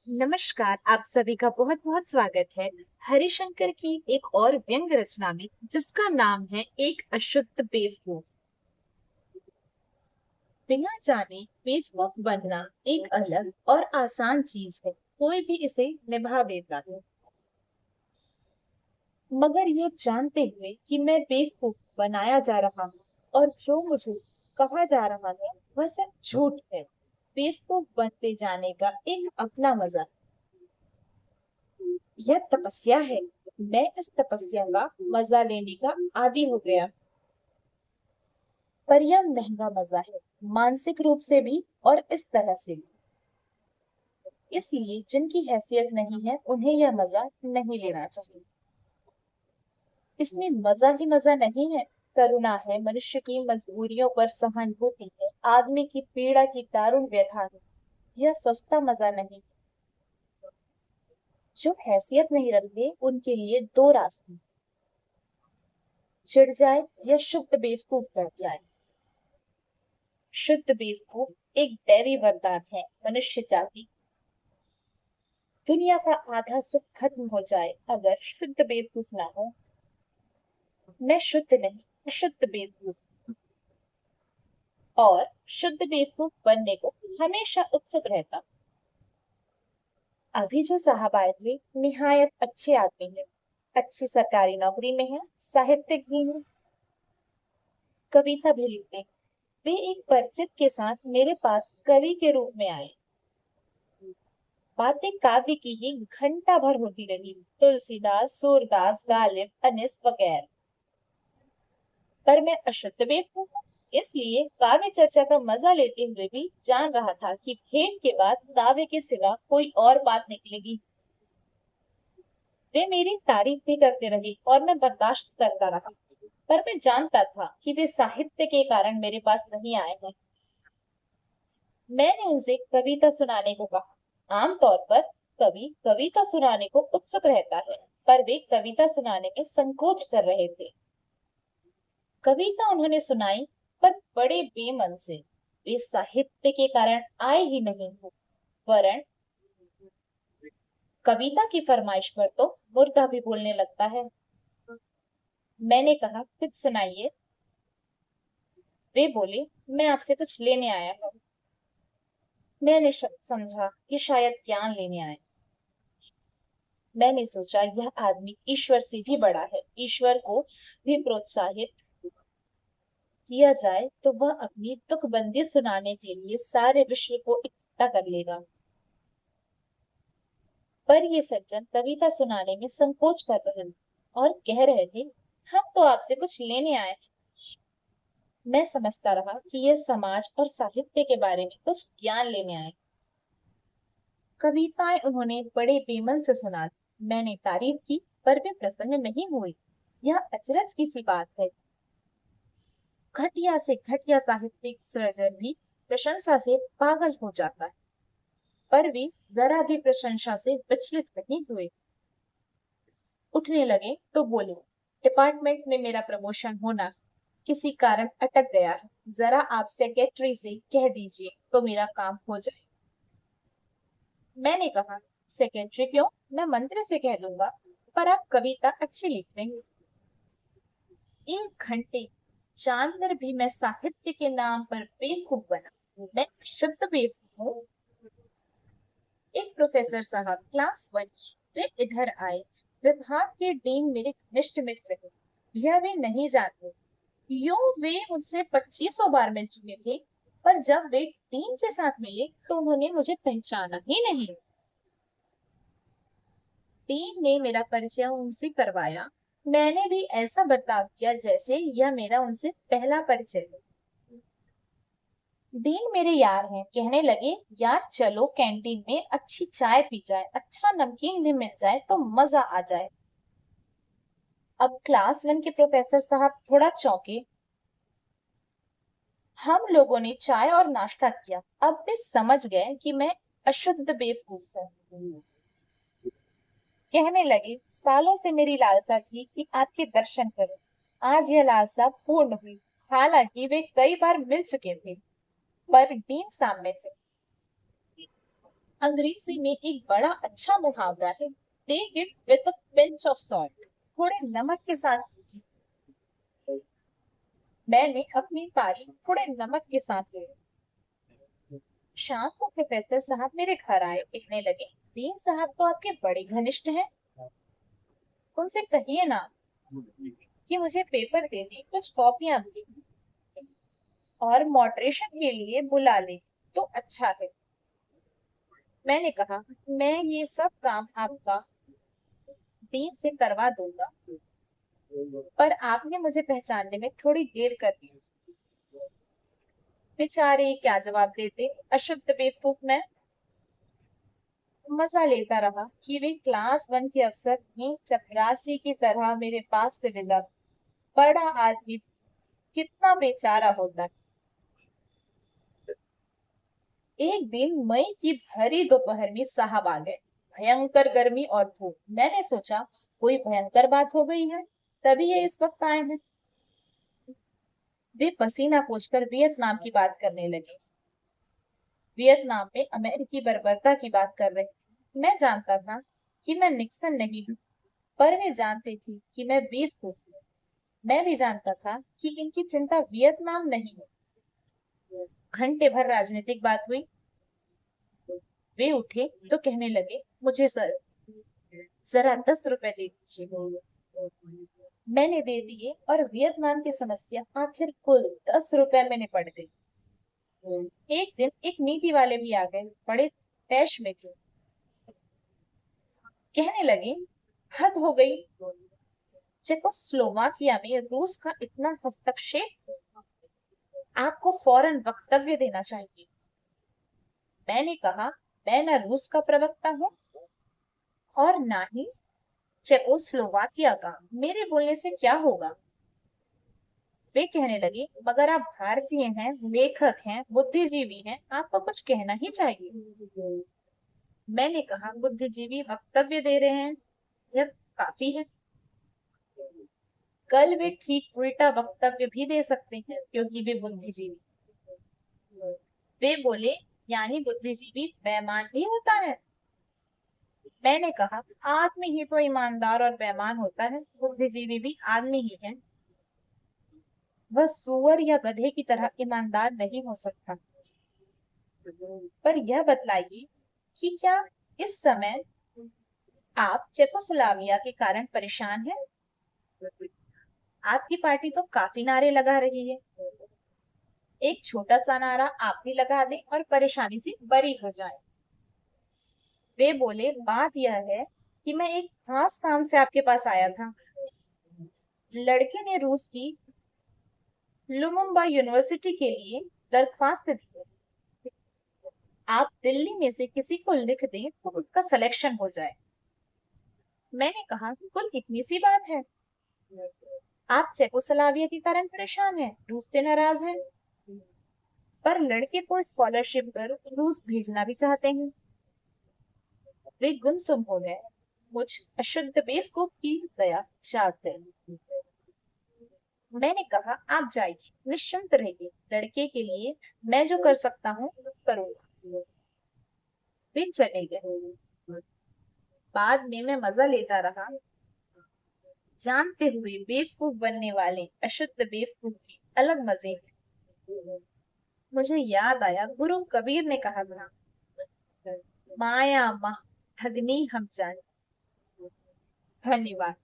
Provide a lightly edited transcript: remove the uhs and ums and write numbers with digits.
नमस्कार, आप सभी का बहुत बहुत स्वागत है हरिशंकर की एक और व्यंग रचना में, जिसका नाम है एक अशुद्ध बेवकूफ। बिना जाने बेवकूफ बनना एक अलग और आसान चीज है। कोई भी इसे निभा देता है, मगर ये जानते हुए कि मैं बेवकूफ बनाया जा रहा हूँ और जो मुझे कहा जा रहा है वह सिर्फ झूठ है। बेवकूफ बनते जाने का एक अपना मजा, यह तपस्या है। मैं इस तपस्या का मजा लेने का आदी हो गया, पर यह महंगा मजा है, मानसिक रूप से भी और इस तरह से भी। इसलिए जिनकी हैसियत नहीं है उन्हें यह मजा नहीं लेना चाहिए। इसमें मजा ही मजा नहीं है, करुणा है, मनुष्य की मजबूरियों पर सहानुभूति है, आदमी की पीड़ा की दारुण व्यथा है। यह सस्ता मजा नहीं। जो हैसियत नहीं रखते उनके लिए दो रास्ते, चिढ़ जाए या शुद्ध बेवकूफ बैठ जाए। शुद्ध बेवकूफ एक दैवी वरदान है। मनुष्य जाति दुनिया का आधा सुख खत्म हो जाए अगर शुद्ध बेवकूफ ना हो। मैं शुद्ध नहीं, अशुद्ध बेवकूफ, और शुद्ध बेवकूफ बनने को हमेशा उत्सुक रहता। अभी जो साहब आए थे निहायत अच्छे आदमी हैं, अच्छी सरकारी नौकरी में है, साहित्यिक भी है, कविता भी लिखते हैं। वे एक परिचित के साथ मेरे पास कवि के रूप में आए। बातें काव्य की ही घंटा भर होती रही, तुलसीदास, सूरदास, गालिब, अनिस वगैरह। पर मैं अशुद्ध बेवकूफ हूँ, इसलिए काव्य चर्चा का मजा लेते हुए भी जान रहा था कि भेंट के बाद काव्य के सिवा कोई और बात निकलेगी। वे मेरी तारीफ भी करते रहे और मैं बर्दाश्त करता रहा, पर मैं जानता था कि वे साहित्य के कारण मेरे पास नहीं आए हैं। मैंने उनसे कविता सुनाने को कहा। आमतौर पर कवि कविता सुनाने को उत्सुक रहता है, पर वे कविता सुनाने में संकोच कर रहे थे। कविता उन्होंने सुनाई, पर बड़े बेमन से। वे साहित्य के कारण आए ही नहीं थे, वरन कविता की फरमाइश पर तो मुर्दा भी बोलने लगता है। मैंने कहा, कुछ सुनाइए। वे बोले, मैं आपसे कुछ लेने आया हूँ। मैंने समझा कि शायद ज्ञान लेने आए। मैंने सोचा यह आदमी ईश्वर से भी बड़ा है, ईश्वर को भी प्रोत्साहित किया जाए तो वह अपनी तुकबंदी सुनाने के लिए सारे विश्व को इकट्ठा कर लेगा। पर ये सज्जन कविता सुनाने में संकोच कर रहे थे और कह रहे थे, हम तो आपसे कुछ लेने आए हैं। मैं समझता रहा कि यह समाज और साहित्य के बारे में कुछ ज्ञान लेने आए। कविताएं उन्होंने बड़े बेमन से सुना दी। मैंने तारीफ की, पर वे प्रसन्न नहीं हुए। यह अचरज की सी बात है, घटिया से घटिया साहित्यिक सृजन भी प्रशंसा से पागल हो जाता है, पर वे जरा भी प्रशंसा से विचलित नहीं हुए। उठने लगे तो बोले, डिपार्टमेंट में मेरा प्रमोशन होना किसी कारण अटक गया है, जरा आप सेक्रेटरी से कह दीजिए तो मेरा काम हो जाए। मैंने कहा, सेक्रेटरी क्यों, मैं मंत्री से कह दूंगा, पर आप कविता अच्छी लिखते हैं। एक घंटे जानकर भी मैं साहित्य के नाम पर बेवकूफ बना। मैं शुद्ध बेवकूफ हूँ। एक प्रोफेसर साहब क्लास 1 की, वे इधर आए। विभाग के डीन मेरे घनिष्ठ मित्र हैं, यह वे नहीं जानते। यूं वे मुझसे 2500 बार मिल चुके थे, पर जब वे डीन के साथ मिले तो उन्होंने मुझे पहचाना ही नहीं। डीन ने मेरा परिचय उनसे करवाया। मैंने भी ऐसा बर्ताव किया जैसे यह मेरा उनसे पहला परिचय है। डीन मेरे यार हैं, कहने लगे, यार चलो कैंटीन में अच्छी चाय पी जाए, अच्छा नमकीन भी मिल जाए तो मजा आ जाए। अब क्लास 1 के प्रोफेसर साहब थोड़ा चौंके। हम लोगों ने चाय और नाश्ता किया। अब वे समझ गए कि मैं अशुद्ध बेवकूफ हूँ। कहने लगे, सालों से मेरी लालसा थी कि आपके दर्शन करूं। आज यह लालसा पूर्ण हुई। हालांकि वे कई बार मिल चुके थे, पर डीन सामने थे। अंग्रेजी में एक बड़ा अच्छा मुहावरा है, take it with a pinch of salt, थोड़े नमक के साथ लीजिए। मैंने अपनी तारीफ थोड़े नमक के साथ ली। शाम को प्रोफेसर साहब मेरे घर आए, कहने लगे, डीन साहब तो आपके बड़े घनिष्ठ हैं, उनसे कहिए ना कि मुझे पेपर दे दें, कुछ कॉपियां भी और मॉडरेशन के लिए बुला ले तो अच्छा है। मैंने कहा, मैं ये सब काम आपका डीन से करवा दूंगा, पर आपने मुझे पहचानने में थोड़ी देर कर दी। बेचारे क्या जवाब देते, अशुद्ध बेवकूफ मैं। मजा लेता रहा कि वे क्लास 1 के अफसर में चपरासी की तरह मेरे पास से विदा। बड़ा आदमी कितना बेचारा होता है। एक दिन मई की भरी दोपहर में साहब आ गए, भयंकर गर्मी और धूप। मैंने सोचा कोई भयंकर बात हो गई है, तभी ये इस वक्त आए हैं। वे पसीना पोंछकर वियतनाम की बात करने लगे। वियतनाम में अमेरिकी बर्बरता की बात कर रहे। मैं जानता था कि मैं निक्सन नहीं हूँ, पर वे जानते थे कि मैं बेवकूफ हूँ। मैं भी जानता था कि इनकी चिंता वियतनाम नहीं है। घंटे भर राजनीतिक बात हुई। वे उठे तो कहने लगे, मुझे सर जरा 10 रुपए दे दीजिए। मैंने दे दिए और वियतनाम की समस्या आखिर कुल 10 रुपए में निपट गई। एक दिन एक नीति वाले भी आ गए, बड़े तैश में थे। कहने लगे, हद हो गई, चेकोस्लोवाकिया में रूस का इतना हस्तक्षेप, आपको फौरन वक्तव्य देना चाहिए। मैंने कहा, मैं न रूस का प्रवक्ता हूँ और ना ही चेकोस्लोवाकिया का, मेरे बोलने से क्या होगा। वे कहने लगे, मगर आप भारतीय हैं, लेखक हैं, बुद्धिजीवी हैं, आपको कुछ कहना ही चाहिए। मैंने कहा, बुद्धिजीवी वक्तव्य दे रहे हैं, यह काफी है। कल वे ठीक उल्टा वक्तव्य भी दे सकते हैं, क्योंकि वे बुद्धिजीवी। वे बोले, यानी बुद्धिजीवी बेईमान भी होता है। मैंने कहा, आदमी ही तो ईमानदार और बेईमान होता है, बुद्धिजीवी भी आदमी ही है। वह सुअर या गधे की तरह ईमानदार नहीं हो सकता। पर यह बतलाइए कि क्या इस समय आप चेकोस्लोवाकिया के कारण परेशान हैं? आपकी पार्टी तो काफी नारे लगा रही है। एक छोटा सा नारा आप भी लगा दें और परेशानी से बरी हो जाए। वे बोले, बात यह है कि मैं एक खास काम से आपके पास आया था। लड़के ने रूस की लुमुम्बा यूनिवर्सिटी के लिए दरख्वास्त दी है। आप दिल्ली में से किसी को लिख दें तो उसका सिलेक्शन हो जाए। मैंने कहा, कुल इतनी सी बात है। आप चेकोस्लोवाकिया के कारण परेशान हैं, रूस से नाराज हैं, पर लड़के को स्कॉलरशिप पर रूस भेजना भी चाहते हैं। वे गुमसुम हो गए, मुझ अशुद्ध बेवकूफ की दया चाहते। मैंने कहा, आप जाइए, निश्चिंत रहिए, लड़के के लिए मैं जो कर सकता हूँ करूंगा। वे चले गए। बाद में मैं मजा लेता रहा, जानते हुए बेवकूफ बनने वाले अशुद्ध बेवकूफ के अलग मजे हैं। मुझे याद आया, गुरु कबीर ने कहा था, माया मह ठगनी हम जाने। धन्यवाद।